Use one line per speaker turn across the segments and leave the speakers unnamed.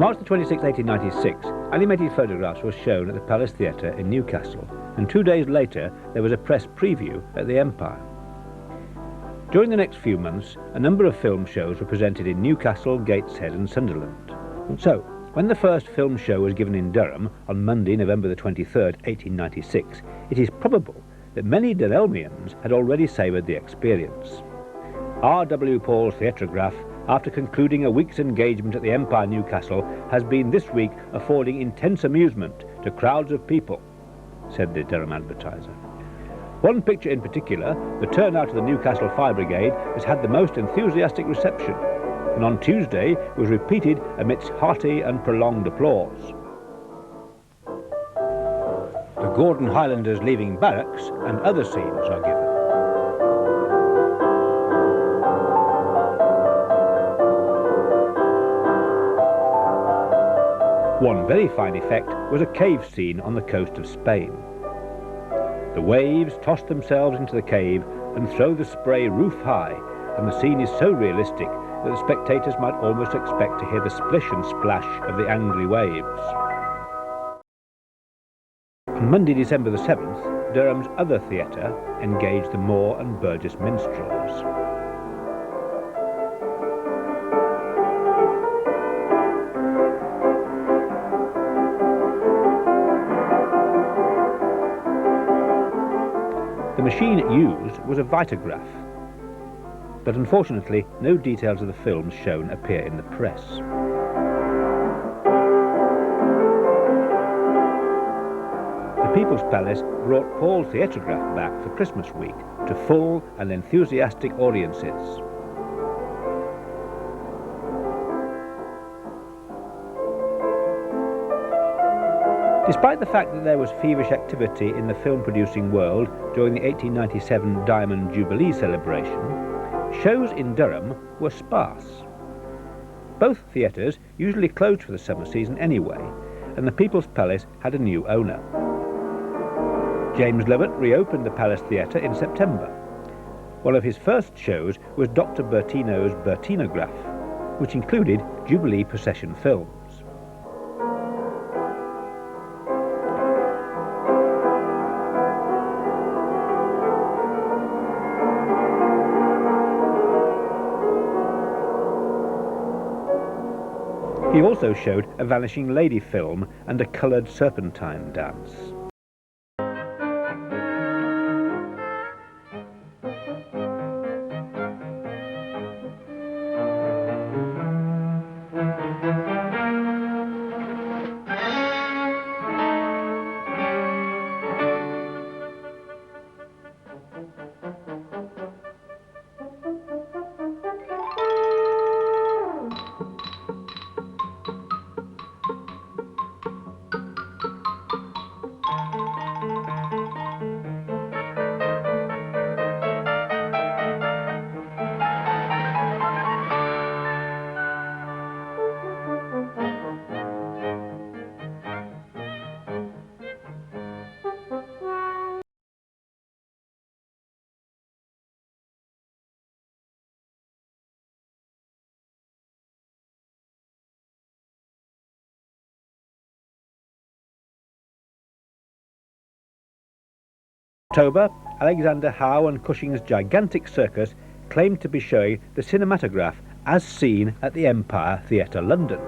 March the 26th, 1896, animated photographs were shown at the Palace Theatre in Newcastle, and 2 days later there was a press preview at the Empire. During the next few months, a number of film shows were presented in Newcastle, Gateshead and Sunderland. So, when the first film show was given in Durham on Monday, November the 23rd, 1896, it is probable that many Durhamians had already savoured the experience. R.W. Paul's theatrograph, after concluding a week's engagement at the Empire Newcastle, has been this week affording intense amusement to crowds of people, said the Durham advertiser. One picture in particular, the turnout of the Newcastle Fire Brigade, has had the most enthusiastic reception, and on Tuesday was repeated amidst hearty and prolonged applause. The Gordon Highlanders leaving barracks and other scenes are given. One very fine effect was a cave scene on the coast of Spain. The waves toss themselves into the cave and throw the spray roof high, and the scene is so realistic that the spectators might almost expect to hear the splish and splash of the angry waves. On Monday, December the 7th, Durham's other theatre engaged the Moore and Burgess minstrels. The machine used was a vitograph, but unfortunately no details of the films shown appear in the press. The People's Palace brought Paul's theatrograph back for Christmas week to full and enthusiastic audiences. Despite the fact that there was feverish activity in the film-producing world during the 1897 Diamond Jubilee celebration, shows in Durham were sparse. Both theatres usually closed for the summer season anyway, and the People's Palace had a new owner. James Lovett reopened the Palace Theatre in September. One of his first shows was Dr. Bertino's Bertinograph, which included Jubilee procession films. He also showed a Vanishing Lady film and a coloured serpentine dance. October, Alexander Howe and Cushing's gigantic circus claimed to be showing the cinematograph as seen at the Empire Theatre, London.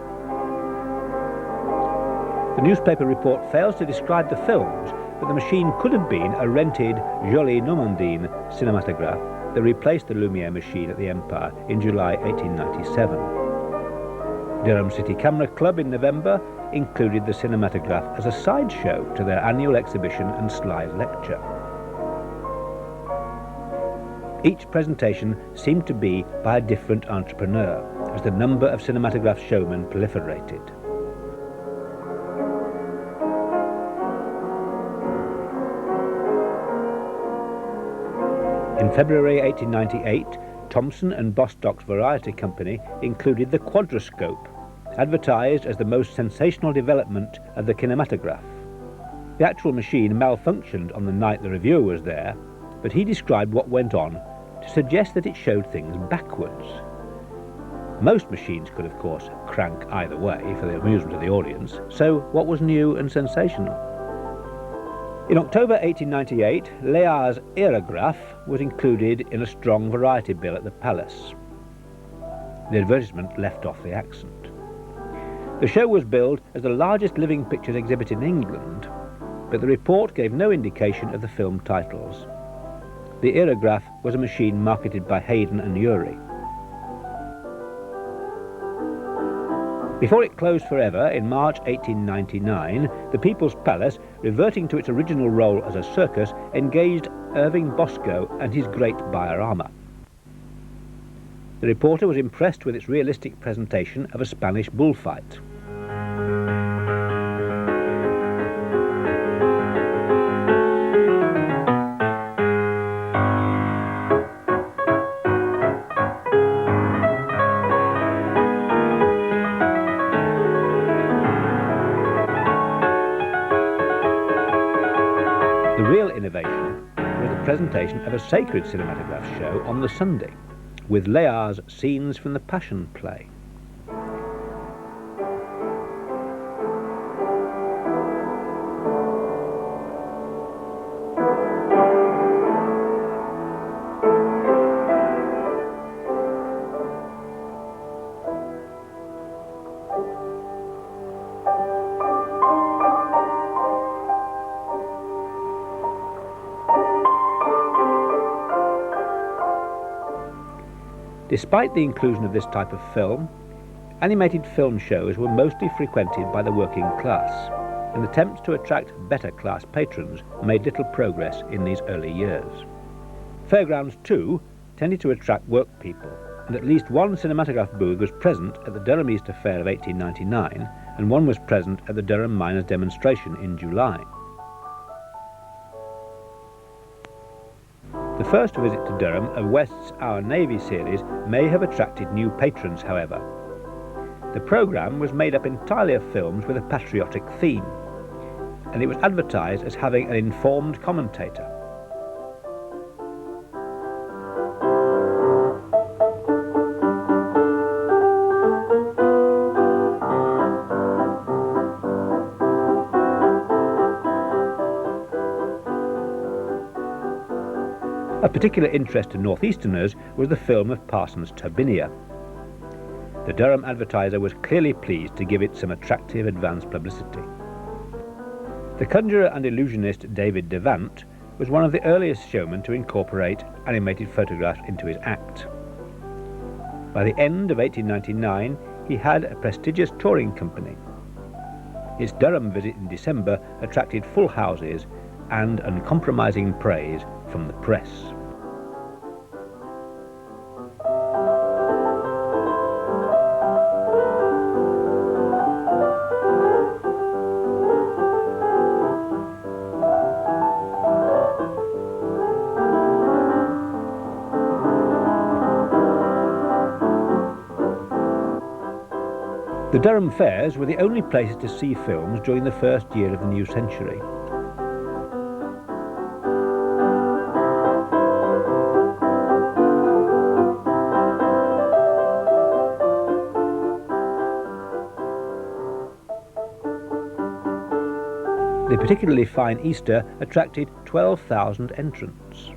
The newspaper report fails to describe the films, but the machine could have been a rented Jolie Normandin cinematograph that replaced the Lumiere machine at the Empire in July 1897. Durham City Camera Club in November included the cinematograph as a sideshow to their annual exhibition and slide lecture. Each presentation seemed to be by a different entrepreneur, as the number of cinematograph showmen proliferated. In February 1898, Thomson and Bostock's Variety Company included the quadrascope, advertised as the most sensational development of the kinematograph. The actual machine malfunctioned on the night the reviewer was there, but he described what went on to suggest that it showed things backwards. Most machines could, of course, crank either way for the amusement of the audience, so what was new and sensational? In October 1898, Layard's aerograph was included in a strong variety bill at the Palace. The advertisement left off the accent. The show was billed as the largest living pictures exhibit in England, but the report gave no indication of the film titles. The aerograph was a machine marketed by Haydn and Urey. Before it closed forever in March 1899, the People's Palace, reverting to its original role as a circus, engaged Irving Bosco and his great diorama. The reporter was impressed with its realistic presentation of a Spanish bullfight. The real innovation was the presentation of a sacred cinematograph show on the Sunday, with Layard's Scenes from the Passion Play. Despite the inclusion of this type of film, animated film shows were mostly frequented by the working class, and attempts to attract better class patrons made little progress in these early years. Fairgrounds, too, tended to attract work people, and at least one cinematograph booth was present at the Durham Easter Fair of 1899, and one was present at the Durham Miners' Demonstration in July. The first visit to Durham of West's Our Navy series may have attracted new patrons, however. The programme was made up entirely of films with a patriotic theme, and it was advertised as having an informed commentator. Of particular interest to northeasterners was the film of Parsons' Turbinia. The Durham advertiser was clearly pleased to give it some attractive advance publicity. The conjurer and illusionist David Devant was one of the earliest showmen to incorporate animated photographs into his act. By the end of 1899, he had a prestigious touring company. Its Durham visit in December attracted full houses and uncompromising praise from the press. The Durham fairs were the only places to see films during the first year of the new century. The particularly fine Easter attracted 12,000 entrants.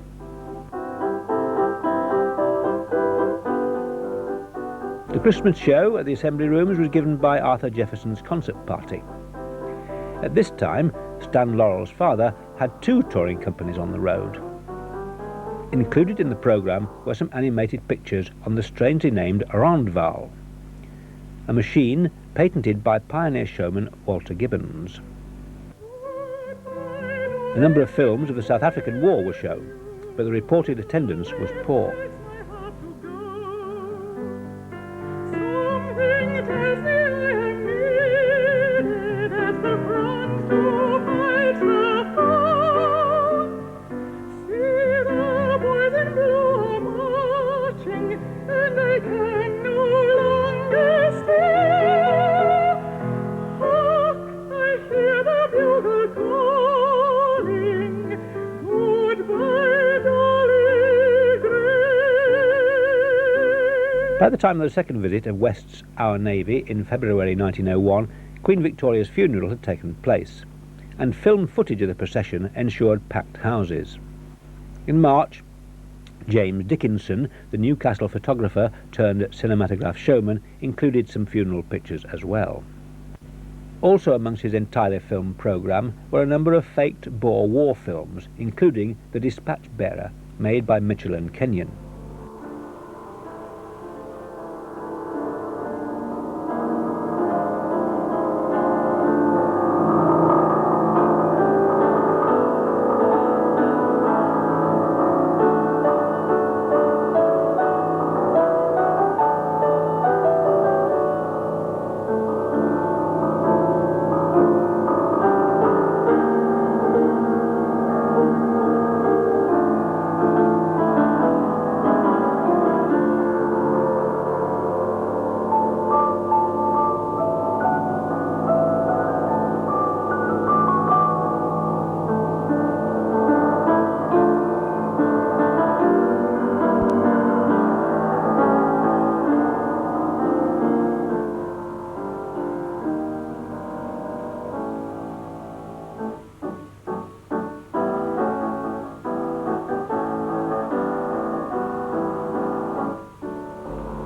The Christmas show at the Assembly Rooms was given by Arthur Jefferson's concert party. At this time, Stan Laurel's father had two touring companies on the road. Included in the programme were some animated pictures on the strangely named Rondval, a machine patented by pioneer showman Walter Gibbons. A number of films of the South African War were shown, but the reported attendance was poor. By the time of the second visit of West's Our Navy in February 1901, Queen Victoria's funeral had taken place, and film footage of the procession ensured packed houses. In March, James Dickinson, the Newcastle photographer turned cinematograph showman, included some funeral pictures as well. Also amongst his entirely filmed programme were a number of faked Boer War films, including The Dispatch Bearer, made by Mitchell and Kenyon.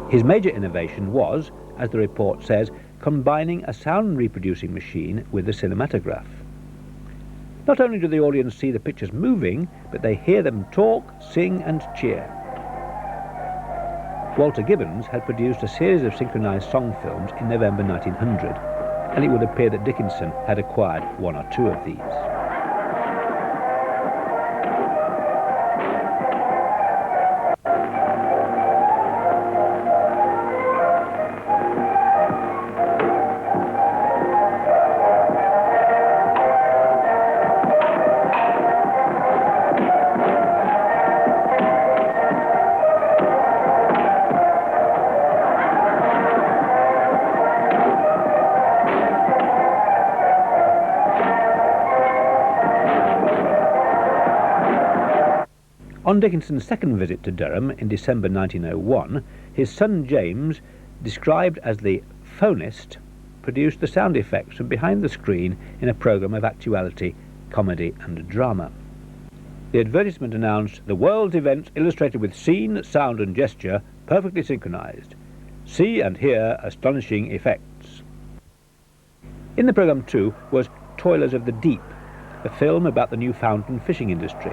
His major innovation was, as the report says, combining a sound reproducing machine with the cinematograph. Not only do the audience see the pictures moving, but they hear them talk, sing and cheer. Walter Gibbons had produced a series of synchronised song films in November 1900, and it would appear that Dickinson had acquired one or two of these. On Dickinson's second visit to Durham in December 1901, his son James, described as the phonist, produced the sound effects from behind the screen in a programme of actuality, comedy and drama. The advertisement announced, "The world's events illustrated with scene, sound and gesture, perfectly synchronised. See and hear astonishing effects." In the programme too was Toilers of the Deep, a film about the Newfoundland fishing industry.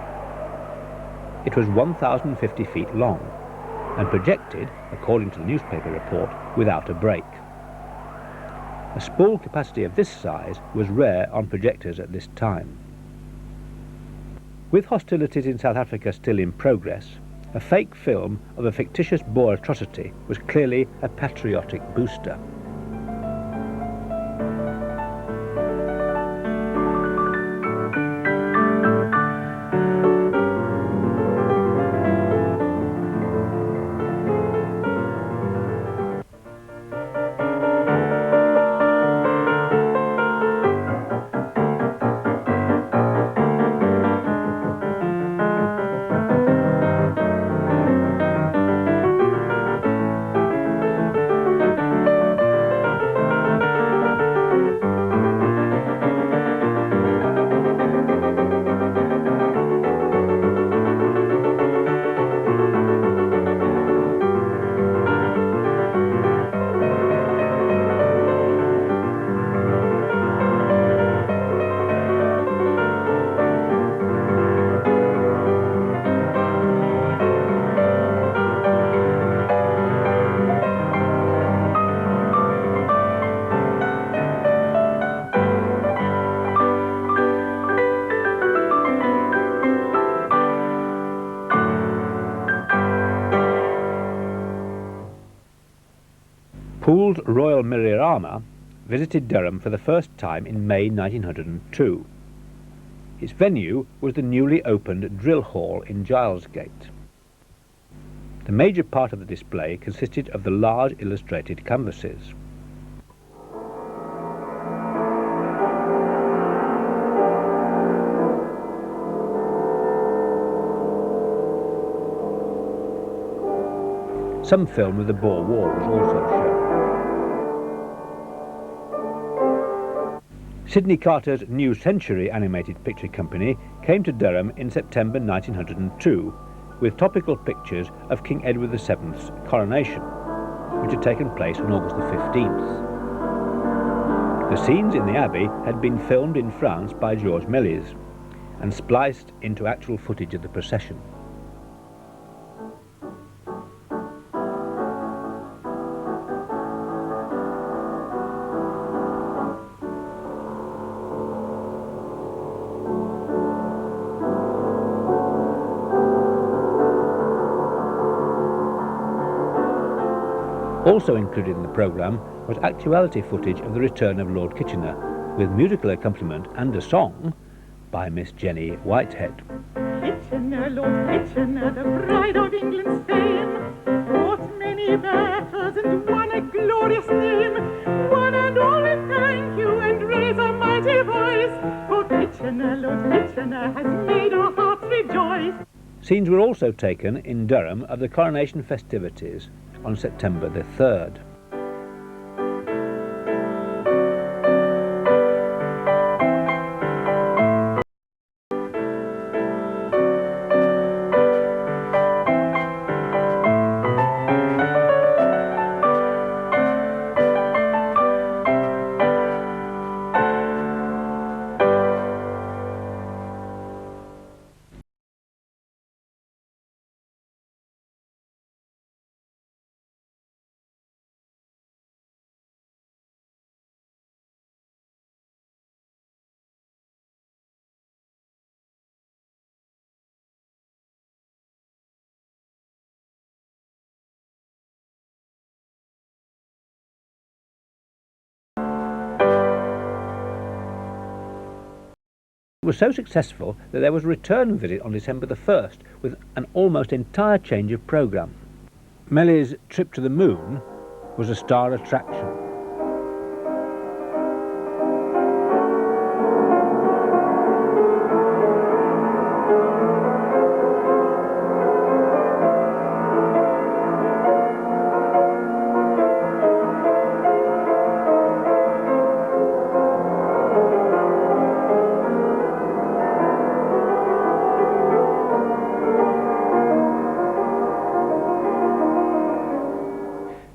It was 1,050 feet long and projected, according to the newspaper report, without a break. A spool capacity of this size was rare on projectors at this time. With hostilities in South Africa still in progress, a fake film of a fictitious Boer atrocity was clearly a patriotic booster. Poole's Royal Miriorama visited Durham for the first time in May 1902. Its venue was the newly opened Drill Hall in Gilesgate. The major part of the display consisted of the large illustrated canvases. Some film of the Boer War was also shown. Sidney Carter's New Century Animated Picture Company came to Durham in September 1902 with topical pictures of King Edward VII's coronation, which had taken place on August the 15th. The scenes in the Abbey had been filmed in France by Georges Méliès and spliced into actual footage of the procession. Also included in the programme was actuality footage of the return of Lord Kitchener, with musical accompaniment and a song by Miss Jenny Whitehead.
Kitchener, Lord Kitchener, the pride of England's fame, fought many battles and won a glorious name. One and all we thank you and raise a mighty voice, for Kitchener, Lord Kitchener, has made our hearts rejoice.
Scenes were also taken in Durham of the coronation festivities on September the 3rd. It was so successful that there was a return visit on December the 1st with an almost entire change of programme. Méliès' trip to the moon was a star attraction.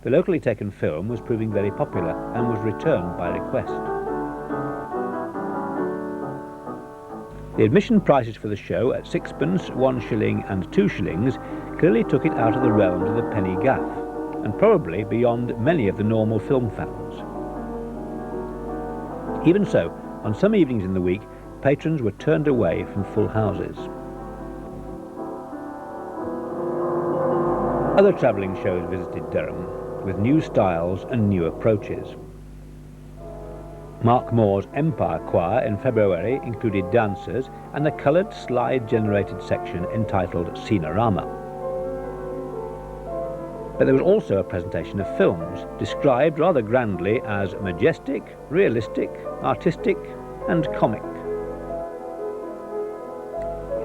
The locally taken film was proving very popular and was returned by request. The admission prices for the show at 6pence, 1 shilling and 2 shillings clearly took it out of the realms of the penny gaff, and probably beyond many of the normal film fans. Even so, on some evenings in the week, patrons were turned away from full houses. Other travelling shows visited Durham, with new styles and new approaches. Mark Moore's Empire Choir in February included dancers and a coloured slide-generated section entitled Scenorama. But there was also a presentation of films, described rather grandly as majestic, realistic, artistic and comic.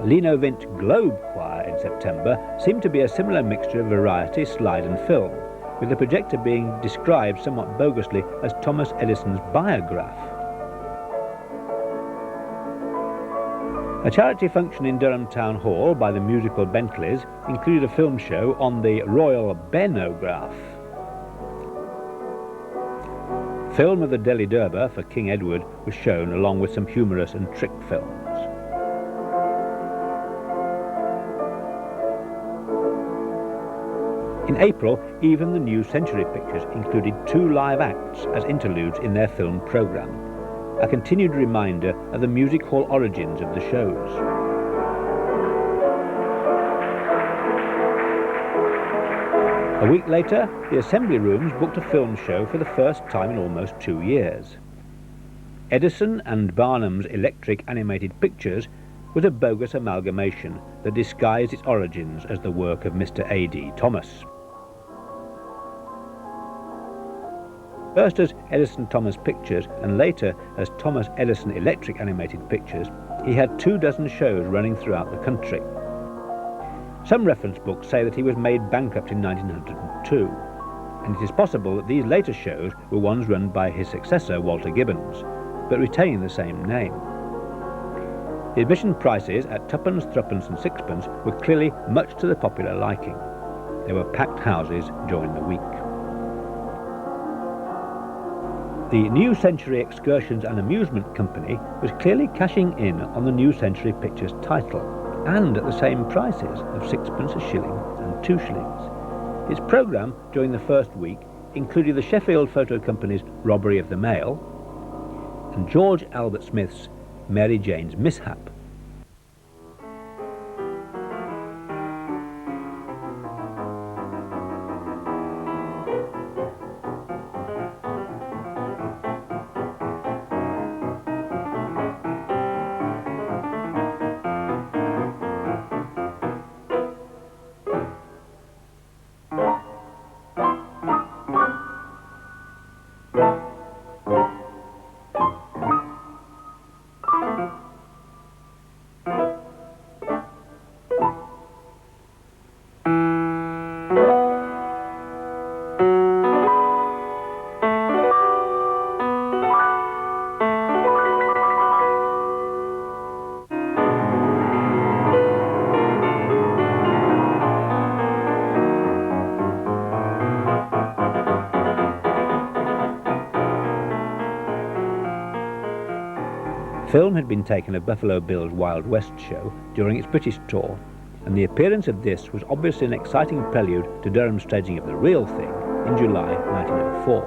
Linovint Globe Choir in September seemed to be a similar mixture of variety, slide and film, with the projector being described somewhat bogusly as Thomas Edison's biograph. A charity function in Durham Town Hall by the musical Bentleys included a film show on the Royal Benograph. Film of the Delhi Durbar for King Edward was shown along with some humorous and trick films. In April, even the New Century Pictures included 2 live acts as interludes in their film programme, a continued reminder of the music hall origins of the shows. A week later, the Assembly Rooms booked a film show for the first time in almost 2 years. Edison and Barnum's Electric Animated Pictures was a bogus amalgamation that disguised its origins as the work of Mr. A.D. Thomas. First as Edison Thomas Pictures and later as Thomas Edison Electric Animated Pictures, he had 24 shows running throughout the country. Some reference books say that he was made bankrupt in 1902, and it is possible that these later shows were ones run by his successor, Walter Gibbons, but retaining the same name. The admission prices at twopence, threepence and sixpence were clearly much to the popular liking. There were packed houses during the week. The New Century Excursions and Amusement Company was clearly cashing in on the New Century Pictures title, and at the same prices of sixpence, a shilling and 2 shillings. Its programme during the first week included the Sheffield Photo Company's Robbery of the Mail and George Albert Smith's Mary Jane's Mishap. Film had been taken of Buffalo Bill's Wild West show during its British tour, and the appearance of this was obviously an exciting prelude to Durham's staging of The Real Thing in July 1904.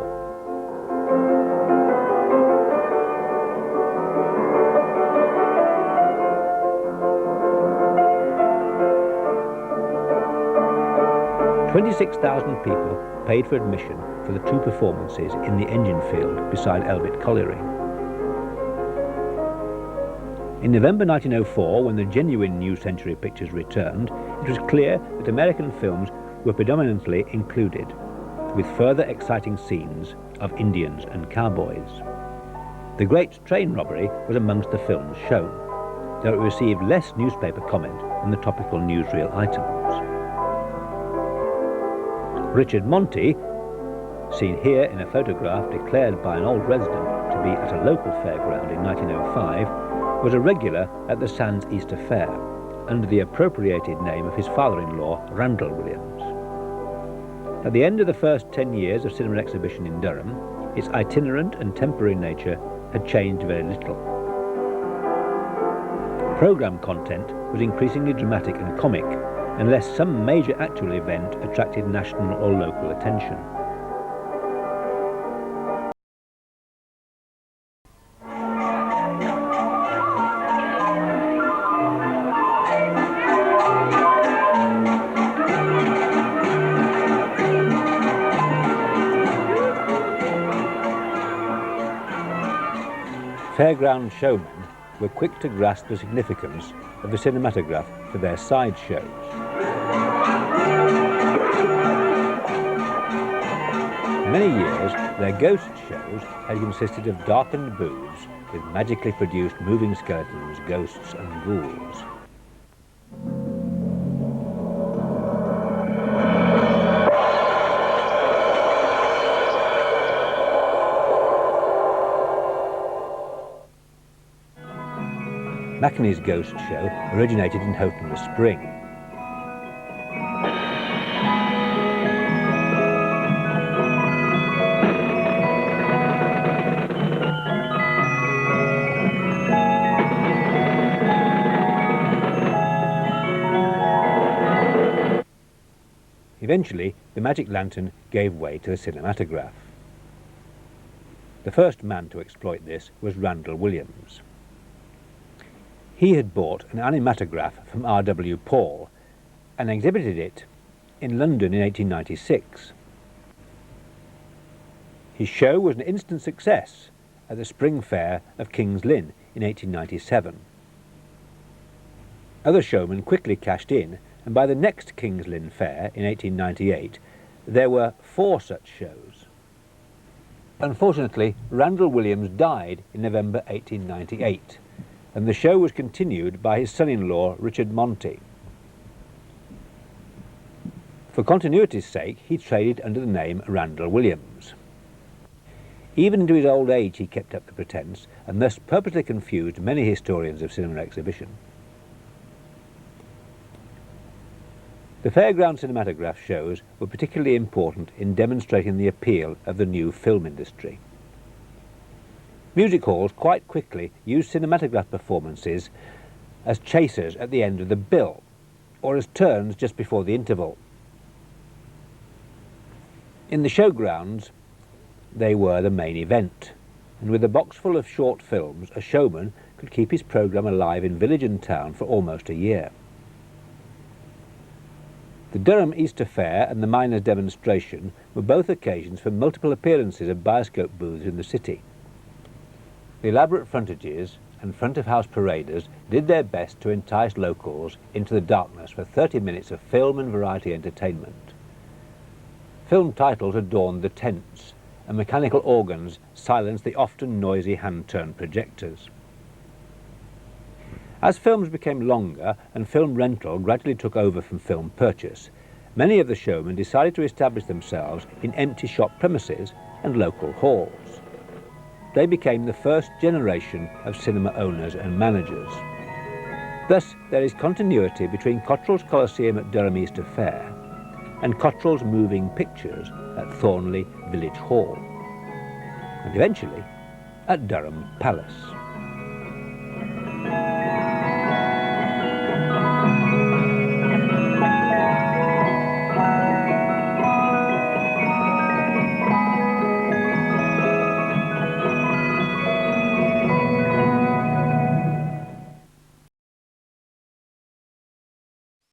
"26,000 people paid for admission for the 2 performances in the engine field beside Elbit Colliery. In November 1904, when the genuine New Century Pictures returned, it was clear that American films were predominantly included, with further exciting scenes of Indians and cowboys. The Great Train Robbery was amongst the films shown, though it received less newspaper comment than the topical newsreel items. Richard Monty, seen here in a photograph declared by an old resident to be at a local fairground in 1905, was a regular at the Sands Easter Fair, under the appropriated name of his father-in-law, Randall Williams. At the end of the first 10 years of cinema exhibition in Durham, its itinerant and temporary nature had changed very little. Programme content was increasingly dramatic and comic, unless some major actual event attracted national or local attention. Fairground showmen were quick to grasp the significance of the cinematograph for their side shows. For many years, their ghost shows had consisted of darkened booths with magically produced moving skeletons, ghosts and ghouls. Mackney's ghost show originated in Houghton-le-Spring. Eventually, the magic lantern gave way to the cinematograph. The first man to exploit this was Randall Williams. He had bought an animatograph from R.W. Paul and exhibited it in London in 1896. His show was an instant success at the Spring Fair of King's Lynn in 1897. Other showmen quickly cashed in, and by the next King's Lynn Fair in 1898, there were 4 such shows. Unfortunately, Randall Williams died in November 1898. And the show was continued by his son-in-law, Richard Monty. For continuity's sake, he traded under the name Randall Williams. Even into his old age he kept up the pretence, and thus purposely confused many historians of cinema exhibition. The fairground cinematograph shows were particularly important in demonstrating the appeal of the new film industry. Music halls quite quickly used cinematograph performances as chasers at the end of the bill, or as turns just before the interval. In the showgrounds, they were the main event, and with a box full of short films, a showman could keep his programme alive in village and town for almost a year. The Durham Easter Fair and the Miners' Demonstration were both occasions for multiple appearances of bioscope booths in the city. The elaborate frontages and front-of-house paraders did their best to entice locals into the darkness for 30 minutes of film and variety entertainment. Film titles adorned the tents, and mechanical organs silenced the often noisy hand-turned projectors. As films became longer and film rental gradually took over from film purchase, many of the showmen decided to establish themselves in empty shop premises and local halls. They became the first generation of cinema owners and managers. Thus, there is continuity between Cottrell's Coliseum at Durham Easter Fair and Cottrell's Moving Pictures at Thornley Village Hall, and eventually at Durham Palace.